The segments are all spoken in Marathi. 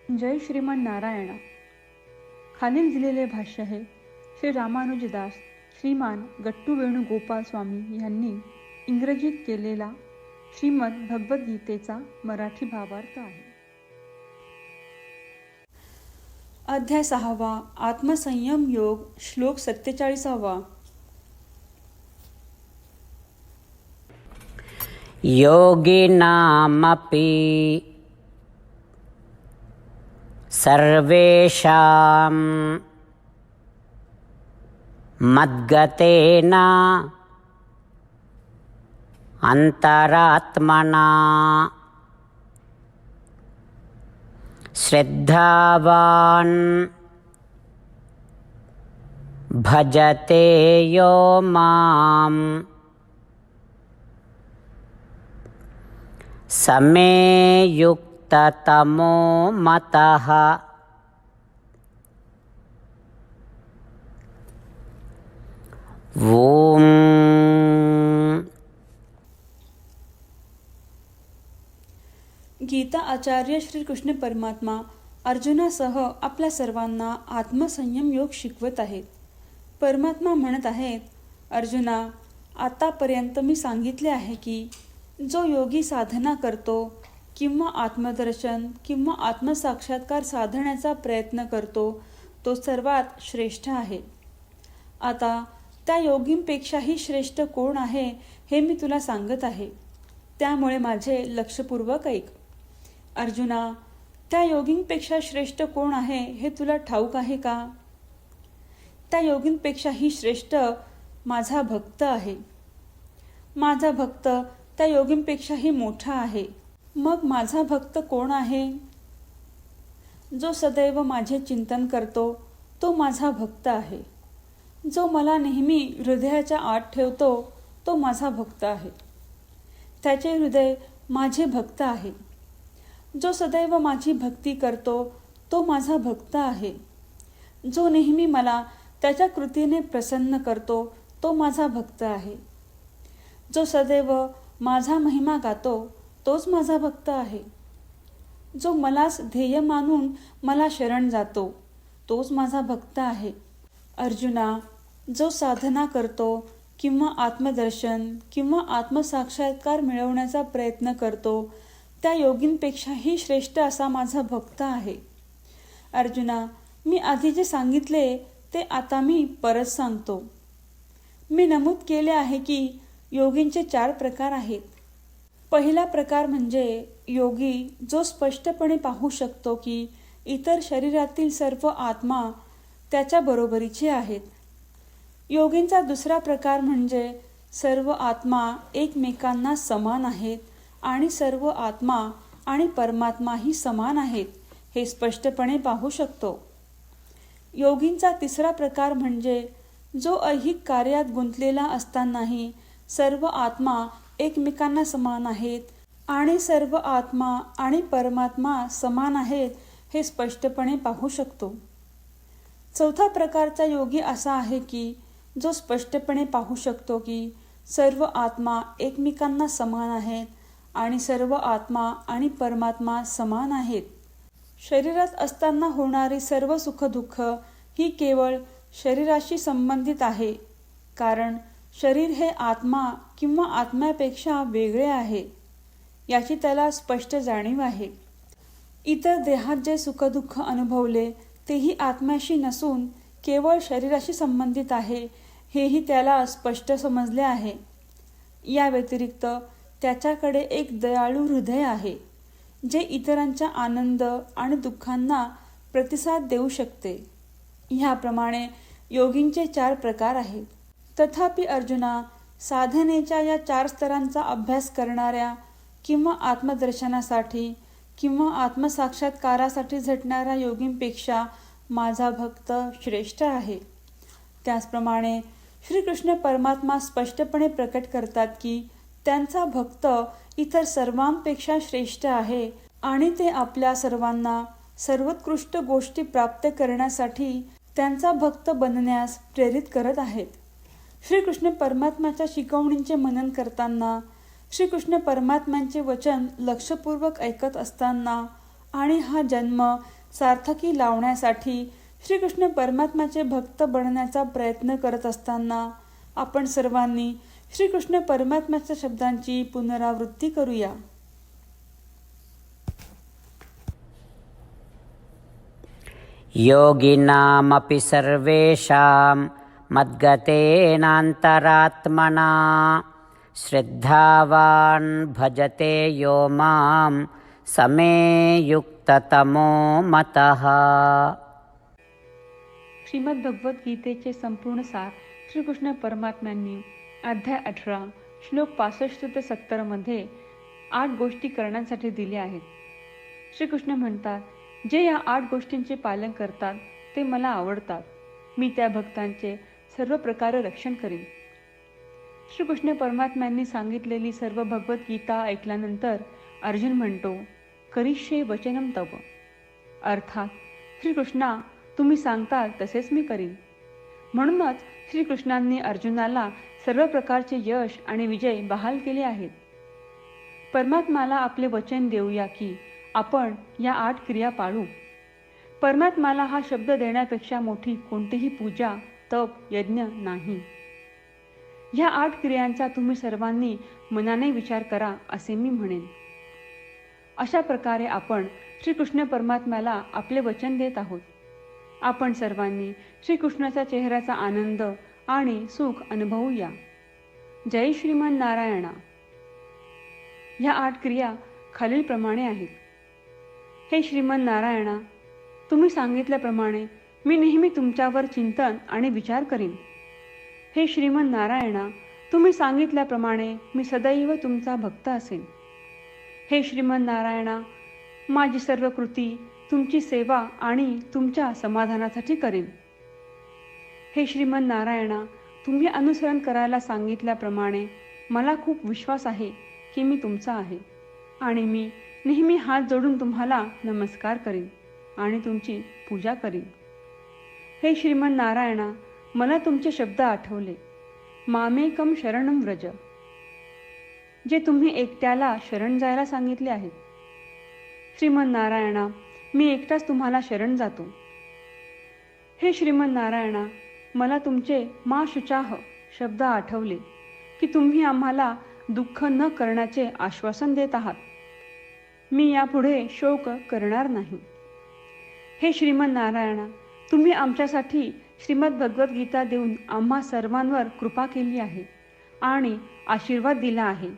जय श्रीमन नारायणा. खालील दिलेले भाष्य हे श्री रामानुजदास श्रीमान गट्टू वेणुगोपाल स्वामी यांनी इंग्रजीत केलेला श्रीमद भगवद्गीतेचा मराठी भावार्थ आहे. अध्याय 6 आत्मसंयम योग. श्लोक 47. योगिनामपि सर्वेषां मद्गतेन अंतरात्मना श्रद्धावान् भजते यो मां समे युक्ततमो मतः. ओम. गीता आचार्य श्री कृष्ण परमात्मा अर्जुनासह आपल्या सर्वांना आत्मसंयम योग शिकवत आहेत. परमात्मा म्हणत आहेत, अर्जुना, आतापर्यंत मी सांगितले आहे की जो योगी साधना करतो किंवा आत्मदर्शन किंवा आत्मसाक्षात्कार साधण्याचा प्रयत्न करतो तो सर्वात श्रेष्ठ आहे. आता त्या योगींपेक्षाही श्रेष्ठ कोण आहे हे मी तुला सांगत आहे, त्यामुळे माझे लक्षपूर्वक ऐक. अर्जुना, त्या योगींपेक्षा श्रेष्ठ कोण आहे हे तुला ठाऊक आहे का? त्या योगींपेक्षाही श्रेष्ठ माझा भक्त आहे. माझा भक्त त्या योगींपेक्षाही मोठा आहे. मग माझा भक्त कोण आहे? जो सदैव माझे चिंतन करतो तो माझा भक्त आहे. जो मला नेहमी हृदयाच्या आत ठेवतो तो माझा भक्त आहे. त्याचे हृदय माझे भक्त आहे. जो सदैव माझी भक्ती करतो तो माझा भक्त आहे. जो नेहमी मला त्याच्या कृतीने प्रसन्न करतो तो माझा भक्त आहे. जो सदैव माझा महिमा गातो तोच माझा भक्त आहे. जो मलाच ध्येय मानून मला शरण जातो तोच माझा भक्त आहे. अर्जुना, जो साधना करतो किंवा आत्मदर्शन किंवा आत्मसाक्षात्कार मिळवण्याचा प्रयत्न करतो त्या योगींपेक्षाही श्रेष्ठ असा माझा भक्त आहे. अर्जुना, मी आधी जे सांगितले ते आता मी परत सांगतो. मी नमूद केले आहे की योगींचे 4 प्रकार आहेत. पहिला प्रकार म्हणजे योगी जो स्पष्टपणे पाहू शकतो की इतर शरीरातील सर्व आत्मा त्याच्या बरोबरीचे आहेत. योगींचा दुसरा प्रकार म्हणजे सर्व आत्मा एकमेकांना समान आहेत आणि सर्व आत्मा आणि परमात्माही समान आहेत हे स्पष्टपणे पाहू शकतो. योगींचा तिसरा प्रकार म्हणजे जो ऐहिक कार्यात गुंतलेला असतानाही सर्व आत्मा एकमेकांना समान आहेत आणि सर्व आत्मा आणि परमात्मा समान आहेत हे स्पष्टपणे पाहू शकतो. चौथा प्रकारचा योगी असा आहे की जो स्पष्टपणे पाहू शकतो की सर्व आत्मा एकमेकांना समान आहेत आणि सर्व आत्मा आणि परमात्मा समान आहेत. शरीरात असताना होणारी सर्व सुखदुःख ही केवळ शरीराशी संबंधित आहे, कारण शरीर हे आत्मा किंवा आत्म्यापेक्षा वेगळे आहे याची त्याला स्पष्ट जाणीव आहे. इतर देहात जे सुखदुःख अनुभवले तेही आत्म्याशी नसून केवळ शरीराशी संबंधित आहे हेही त्याला स्पष्ट समजले आहे. या व्यतिरिक्त त्याच्याकडे एक दयाळू हृदय आहे जे इतरांच्या आनंद आणि दुःखांना प्रतिसाद देऊ शकते. ह्याप्रमाणे योगींचे 4 प्रकार आहेत. तथापि अर्जुना, साधनेच्या या 4 स्तरांचा अभ्यास करणाऱ्या किंवा आत्मदर्शनासाठी किंवा आत्मसाक्षात्कारासाठी झटणाऱ्या योगींपेक्षा माझा भक्त श्रेष्ठ आहे. त्याचप्रमाणे श्रीकृष्ण परमात्मा स्पष्टपणे प्रकट करतात की त्यांचा भक्त इतर सर्वांपेक्षा श्रेष्ठ आहे आणि ते आपल्या सर्वांना सर्वोत्कृष्ट गोष्टी प्राप्त करण्यासाठी त्यांचा भक्त बनण्यास प्रेरित करत आहेत. श्रीकृष्ण परमात्म्याच्या शिकवणींचे मनन करताना, श्रीकृष्ण परमात्म्यांचे वचन लक्षपूर्वक ऐकत असताना आणि हा जन्म सार्थकी लावण्यासाठी श्रीकृष्ण परमात्म्याचे भक्त बनण्याचा प्रयत्न करत असताना आपण सर्वांनी श्रीकृष्ण परमात्म्याच्या शब्दांची पुनरावृत्ती करूया. योगिनामपि सर्वेषां मद्गतेनान्तरात्मना श्रद्धावान् भजते यो मां समे युक्ततमो मतः. श्रीमद भगवद्गीतेचे संपूर्ण सार श्रीकृष्ण परमात्म्यांनी अध्याय 18 श्लोक 65 ते 70 मध्ये 8 गोष्टी करण्यासाठी दिल्या आहेत. श्रीकृष्ण म्हणतात, जे या 8 गोष्टींचे पालन करतात ते मला आवडतात. मी त्या भक्तांचे सर्व प्रकारे रक्षण करीन. श्रीकृष्ण परमात्म्यांनी सांगितलेली सर्व भगवद्गीता ऐकल्यानंतर अर्जुन म्हणतो, करिष्ये वचनम तव. अर्थात श्रीकृष्णा, तुम्ही सांगताल तसेच मी करीन. म्हणूनच श्रीकृष्णांनी अर्जुनाला सर्व प्रकारचे यश आणि विजय बहाल केले आहेत. परमात्म्याला आपले वचन देऊया की आपण या 8 क्रिया पाळू. परमात्म्याला हा शब्द देण्यापेक्षा मोठी कोणतीही पूजा, तप, यज्ञ नाही. ह्या 8 क्रियांचा तुम्ही सर्वांनी मनाने विचार करा असे मी म्हणेन. अशा प्रकारे आपण श्रीकृष्ण परमात्म्याला आपले वचन देत आहोत. आपण सर्वांनी श्रीकृष्णाच्या चेहऱ्याचा आनंद आणि सुख अनुभवूया. जय श्रीमन नारायणा. ह्या 8 क्रिया खालीलप्रमाणे आहेत. हे श्रीमन नारायणा, तुम्ही सांगितल्याप्रमाणे मी नेहमी तुमच्यावर चिंतन आणि विचार करीन. हे श्रीमन नारायणा, तुम्ही सांगितल्याप्रमाणे मी सदैव तुमचा भक्त असेन. हे श्रीमन नारायणा, माझी सर्व कृती तुमची सेवा आणि तुमच्या समाधानासाठी करेन. हे श्रीमन नारायणा, तुम्ही अनुसरण करायला सांगितल्याप्रमाणे मला खूप विश्वास आहे की मी तुमचा आहे आणि मी नेहमी हात जोडून तुम्हाला नमस्कार करीन आणि तुमची पूजा करीन. हे श्रीमन नारायणा, मला तुमचे शब्द आठवले. मामेकम शरणम व्रज, जे तुम्ही एकट्याला शरण जायला सांगितले आहेत. श्रीमन नारायणा, मी एकटाच तुम्हाला शरण जातो. हे श्रीमन नारायणा, मला तुमचे मा शुचाह शब्द आठवले की तुम्ही आम्हाला दुःख न करण्याचे आश्वासन देत आहात. मी यापुढे शोक करणार नाही. हे श्रीमन नारायणा, तुम्ही आमच्यासाठी श्रीमद भगवद्गीता देऊन आम्हा सर्वांवर कृपा केली आहे आणि आशीर्वाद दिला आहे.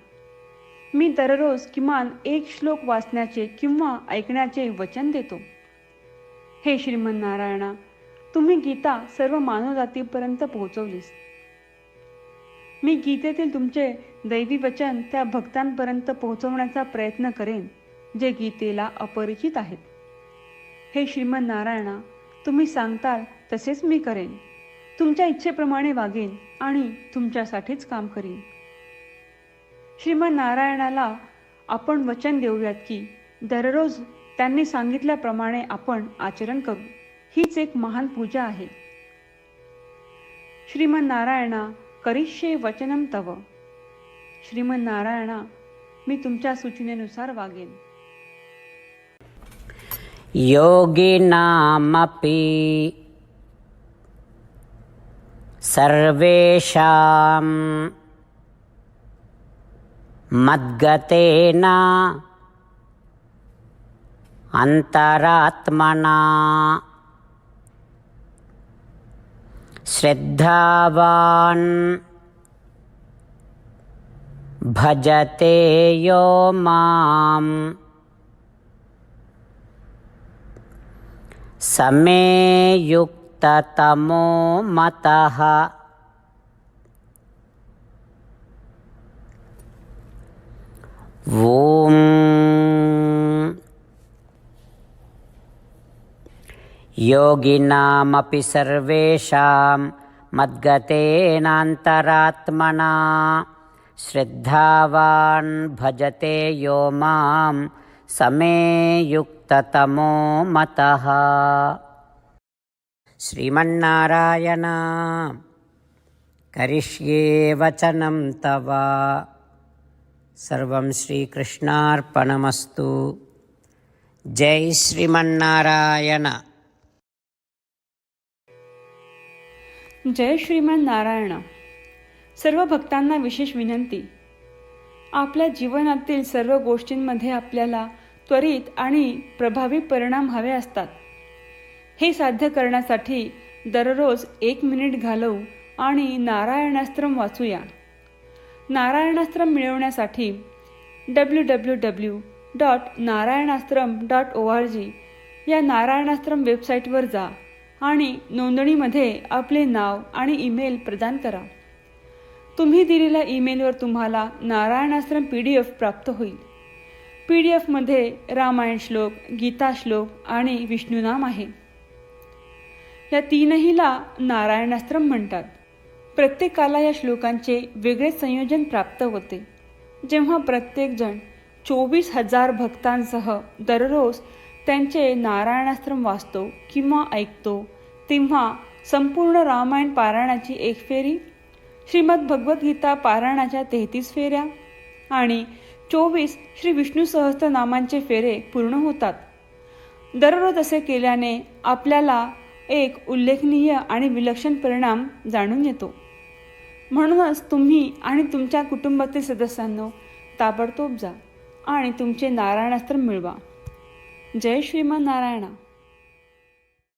मी दररोज किमान 1 श्लोक वाचण्याचे किंवा ऐकण्याचे वचन देतो. हे श्रीमन नारायणा, तुम्ही गीता सर्व मानवजातीपर्यंत पोहोचवलीस. मी गीतेतील तुमचे दैवी वचन त्या भक्तांपर्यंत पोहोचवण्याचा प्रयत्न करेन जे गीतेला अपरिचित आहेत. हे श्रीमन नारायणा, तुम्ही सांगताल तसेच मी करेन. तुमच्या इच्छेप्रमाणे वागेन आणि तुमच्यासाठीच काम करीन. श्रीमन नारायणाला आपण वचन देऊयात की दररोज त्यांनी सांगितल्याप्रमाणे आपण आचरण करू. हीच एक महान पूजा आहे. श्रीमन नारायणा, करिष्ये वचनम तव. श्रीमन नारायणा, मी तुमच्या सूचनेनुसार वागेन. योगिनामपि सर्वेषां मद्गतेन अंतरात्मना श्रद्धावान् भजते यो मां समे युक्ततमो मतः. ॐ योगिनामपि सर्वेषां मद्गतेनान्तरात्मना श्रद्धावान् भजते यो मां समे युक्ततमो मतः. श्रीमन्नारायण, करिष्ये वचनं तव. सर्वं श्रीकृष्णार्पणमस्तु. जय श्रीमन्नारायण. जय श्रीमान नारायण. सर्व भक्तांना विशेष विनंती. आपल्या जीवनातील सर्व गोष्टींमध्ये आपल्याला त्वरित आणि प्रभावी परिणाम हवे असतात. हे साध्य करण्यासाठी दररोज 1 मिनिट घालवू आणि नारायणास्त्रम वाचूया. नारायणास्त्रम मिळवण्यासाठी www.narayanaastram.org या नारायणास्त्रम वेबसाईटवर जा आणि नोंदणीमध्ये आपले नाव आणि ईमेल प्रदान करा. तुम्ही दिलेल्या ईमेलवर तुम्हाला नारायणास्त्रम PDF प्राप्त होईल. PDFमध्ये रामायण श्लोक, गीता श्लोक आणि विष्णुनाम आहे. या तीनहीला नारायणास्त्रम म्हणतात. प्रत्येकाला या श्लोकांचे वेगळे संयोजन प्राप्त होते. जेव्हा प्रत्येकजण 24,000 भक्तांसह दररोज त्यांचे नारायणास्त्रम वाचतो किंवा ऐकतो, तेव्हा संपूर्ण रामायण पारायणाची 1 फेरी, श्रीमद भगवद्गीता पारायणाच्या 33 फेऱ्या आणि 24 श्री विष्णू सहस्त्रनामांचे फेरे पूर्ण होतात. दररोज असे केल्याने आपल्याला एक उल्लेखनीय आणि विलक्षण परिणाम जाणून येतो. म्हणूनच तुम्ही आणि तुमच्या कुटुंबातील सदस्यांनो ताबडतोब जा आणि तुमचे नारायणास्त्र मिळवा. जय श्रीमान नारायण.